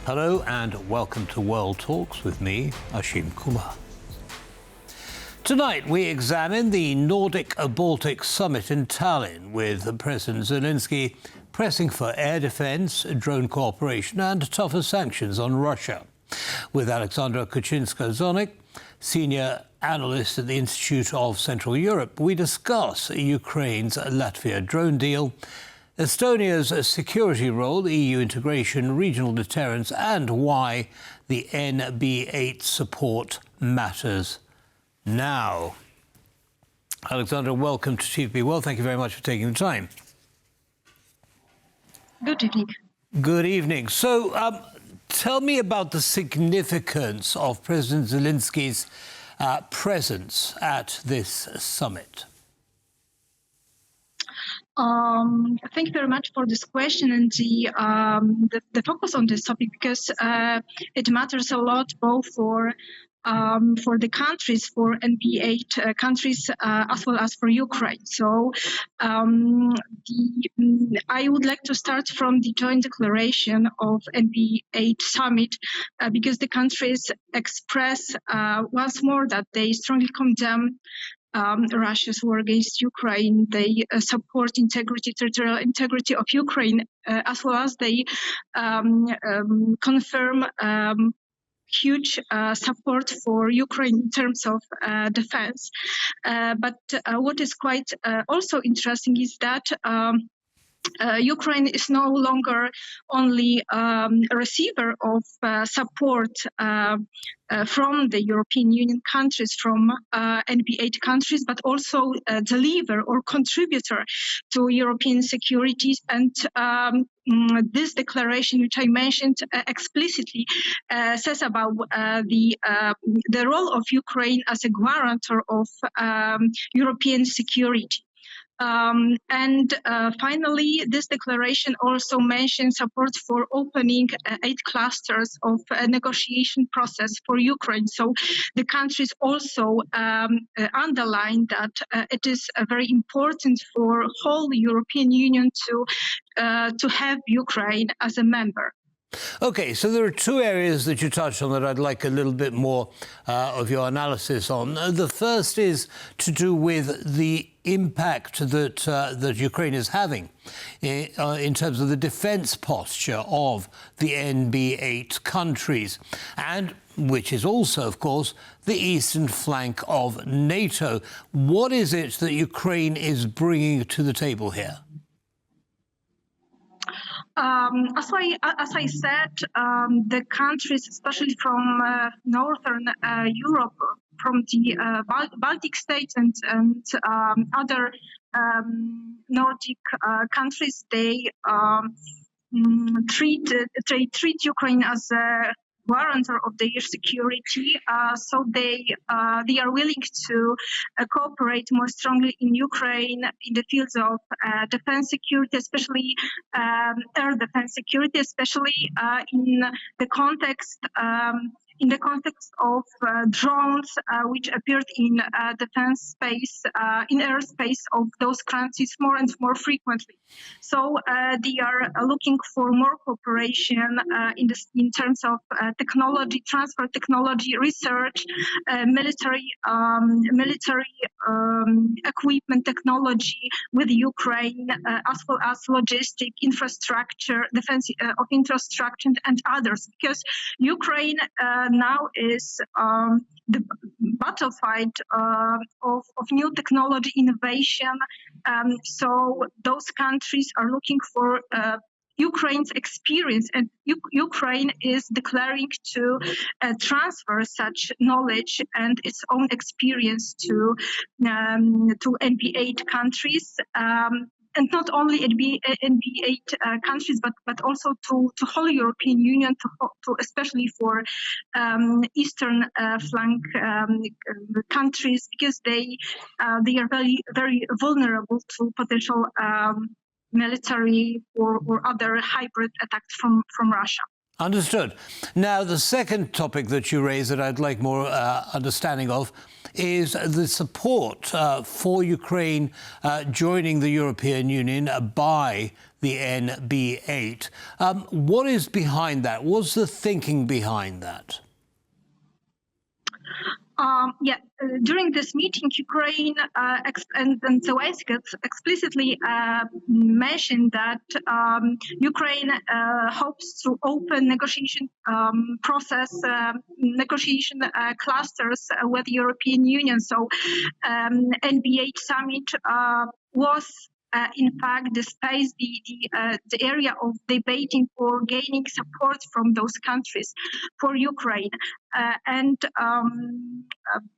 Hello and welcome to World Talks with me, Ashim Kumar. Tonight we examine the Nordic-Baltic summit in Tallinn with President Zelensky pressing for air defence, drone cooperation and tougher sanctions on Russia. With Aleksandra Kuczyńska-Zonik, senior analyst at the Institute of Central Europe, we discuss Ukraine's Latvia drone deal, Estonia's security role, EU integration, regional deterrence, and why the NB8 support matters now. Aleksandra, welcome to TVP World. Thank you very much for taking the time. Good evening. Good evening. So tell me about the significance of President Zelensky's presence at this summit. Thank you very much for this question and the focus on this topic, because it matters a lot both for the countries, for NB8 countries, as well as for Ukraine. So I would like to start from the joint declaration of NB8 summit, because the countries express once more that they strongly condemn Russia's war against Ukraine. They support territorial integrity of Ukraine, as well as they confirm huge support for Ukraine in terms of defense. But what is quite also interesting is that Ukraine is no longer only a receiver of support from the European Union countries, from NB8 countries, but also a deliver or contributor to European security. And this declaration, which I mentioned explicitly, says about the role of Ukraine as a guarantor of European security. Finally, this declaration also mentions support for opening 8 clusters of a negotiation process for Ukraine. So the countries also underline that it is very important for whole European Union to have Ukraine as a member. OK, so there are 2 areas that you touched on that I'd like a little bit more of your analysis on. The first is to do with the impact that Ukraine is having in terms of the defence posture of the NB8 countries, and which is also, of course, the eastern flank of NATO. What is it that Ukraine is bringing to the table here? As I said, the countries, especially from northern Europe, from the Baltic states and other Nordic countries, they treat Ukraine as a guarantor of their security, so they are willing to cooperate more strongly in Ukraine in the fields of defense security, especially air defense security, especially in the context of drones, which appeared in defense space, in airspace of those countries more and more frequently. So they are looking for more cooperation in terms of technology transfer, technology research, military equipment technology with Ukraine, as well as logistic infrastructure, defense of infrastructure and others, because Ukraine now is the battlefield of new technology innovation. So those countries are looking for Ukraine's experience, and Ukraine is declaring to transfer such knowledge and its own experience to NB8 countries. And not only NB8 countries, but also to whole European Union, to especially for eastern flank countries, because they are very, very vulnerable to potential military or other hybrid attacks from Russia. Understood. Now, the second topic that you raised that I'd like more understanding of is the support for Ukraine joining the European Union by the NB8. What is behind that? What's the thinking behind that? During this meeting, Ukraine and Zelensky explicitly mentioned that Ukraine hopes to open negotiation negotiation clusters with the European Union. So NB8 summit was in fact the space, the area of debating for gaining support from those countries for Ukraine.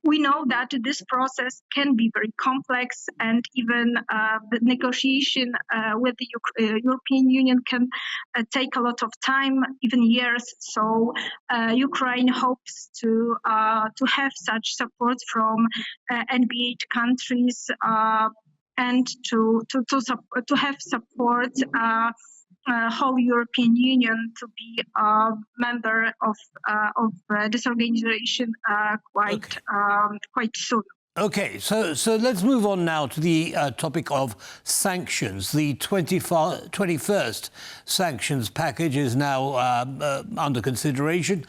We know that this process can be very complex, and even the negotiation with the European Union can take a lot of time, even years. So Ukraine hopes to have such support from NB8 countries and to have support whole European Union to be a member of this organization quite soon. Okay, so let's move on now to the topic of sanctions. The 21st sanctions package is now under consideration.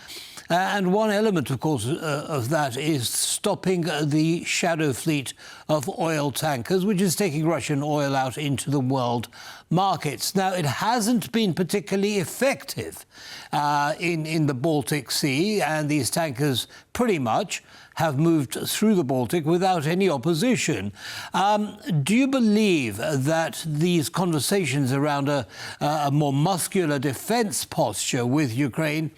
And one element, of course, of that is stopping the shadow fleet of oil tankers, which is taking Russian oil out into the world markets. Now, it hasn't been particularly effective in the Baltic Sea, and these tankers pretty much have moved through the Baltic without any opposition. Do you believe that these conversations around a more muscular defence posture with Ukraine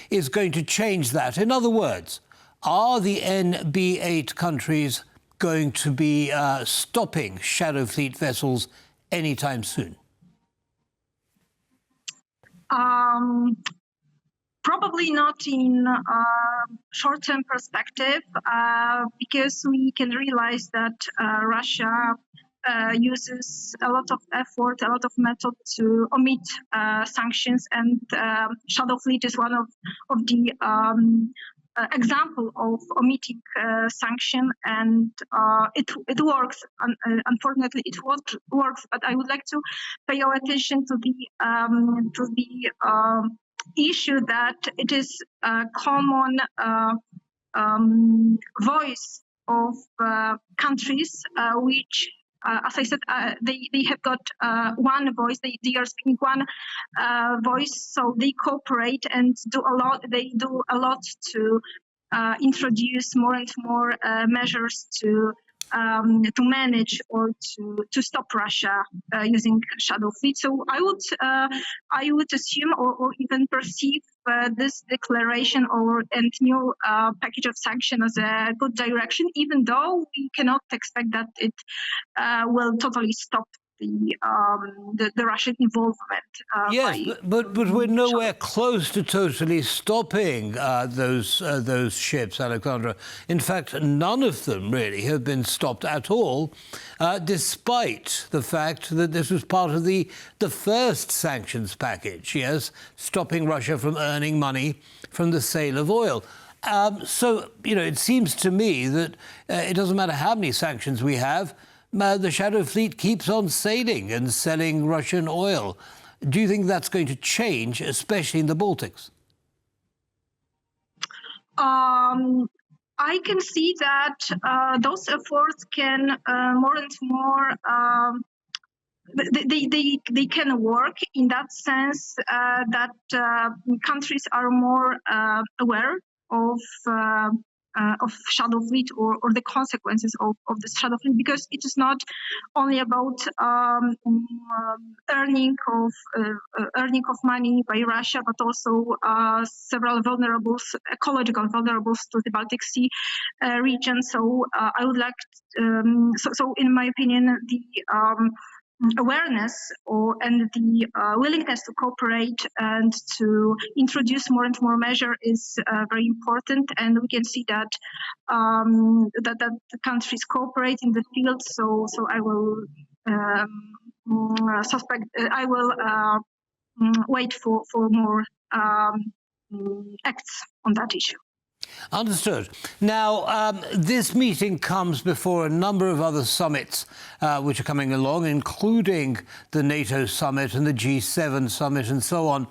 is going to change that? In other words, are the NB8 countries going to be stopping shadow fleet vessels anytime soon? Probably not in short-term perspective, because we can realize that Russia uses a lot of effort, a lot of method to omit sanctions, and shadow fleet is one of the example of omitting sanction, and it works. Unfortunately, it works. But I would like to pay your attention to the issue that it is a common voice of countries which, as I said, they have got one voice. They are speaking one voice, so they cooperate and do a lot. They do a lot to introduce more and more measures to manage or to stop Russia using shadow fleet. So I would assume or even perceive this declaration and new package of sanctions as a good direction, even though we cannot expect that it will totally stop the Russian involvement. Yes, but we're nowhere close to totally stopping those ships, Aleksandra. In fact, none of them really have been stopped at all, despite the fact that this was part of the first sanctions package. Yes, stopping Russia from earning money from the sale of oil. So, it seems to me that it doesn't matter how many sanctions we have, the shadow fleet keeps on sailing and selling Russian oil. Do you think that's going to change, especially in the Baltics? I can see that those efforts can more and more they can work in that sense that countries are more aware of shadow fleet or the consequences of the shadow fleet, because it is not only about earning of money by Russia, but also several ecological vulnerables to the Baltic Sea region. So I would like, so in my opinion, the awareness and the willingness to cooperate and to introduce more and more measures is very important, and we can see that that the countries cooperate in the field. So I will wait for more acts on that issue. Understood. Now, this meeting comes before a number of other summits which are coming along, including the NATO summit and the G7 summit and so on.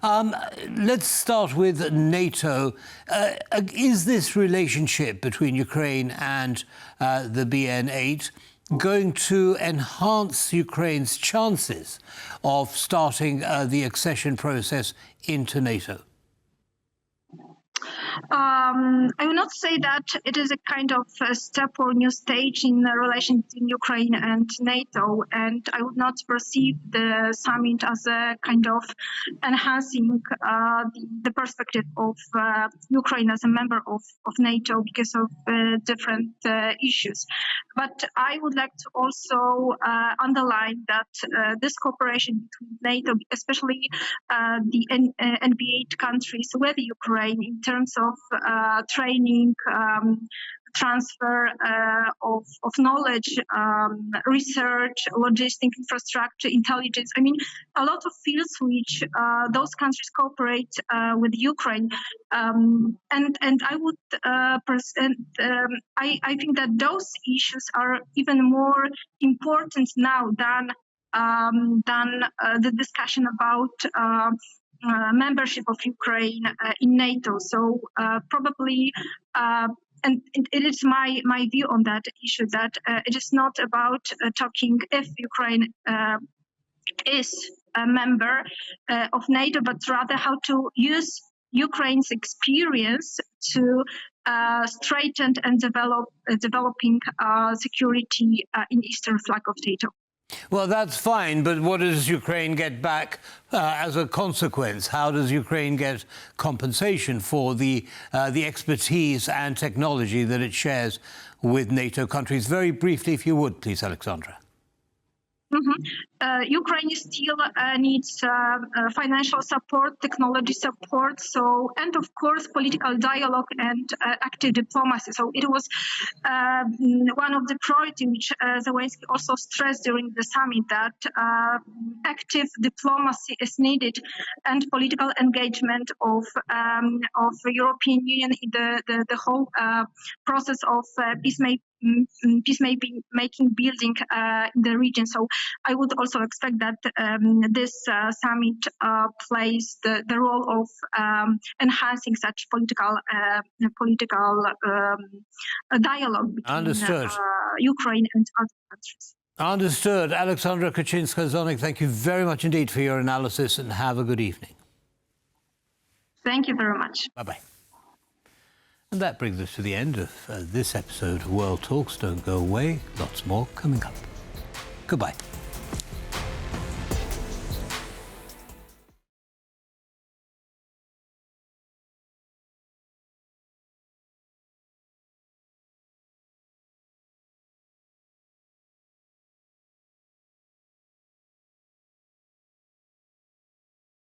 Let's start with NATO. Is this relationship between Ukraine and the BN8 going to enhance Ukraine's chances of starting the accession process into NATO? I would not say that it is a kind of a step or new stage in the relation between Ukraine and NATO, and I would not perceive the summit as a kind of enhancing the perspective of Ukraine as a member of NATO because of different issues. But I would like to also underline that this cooperation between NATO, especially the NB8 countries with Ukraine in terms of training, transfer of knowledge, research, logistic infrastructure, intelligence. I mean, a lot of fields which those countries cooperate with Ukraine. And I would I think that those issues are even more important now than the discussion about membership of Ukraine in NATO. So probably, and it is my view on that issue, that it is not about talking if Ukraine is a member of NATO, but rather how to use Ukraine's experience to straighten and developing security in eastern flank of NATO. Well, that's fine, but what does Ukraine get back as a consequence? How does Ukraine get compensation for the expertise and technology that it shares with NATO countries? Very briefly, if you would, please, Aleksandra. Ukraine still needs financial support, technology support, and of course political dialogue and active diplomacy. So it was one of the priorities which Zelensky also stressed during the summit, that active diplomacy is needed and political engagement of the European Union in the whole process of peacemaking, building in the region. So I would also expect that this summit plays the role of enhancing such political dialogue between Ukraine and other countries. Understood. Aleksandra Kuczyńska-Zonik, thank you very much indeed for your analysis, and have a good evening. Thank you very much. Bye-bye. And that brings us to the end of this episode of World Talks. Don't go away. Lots more coming up. Goodbye.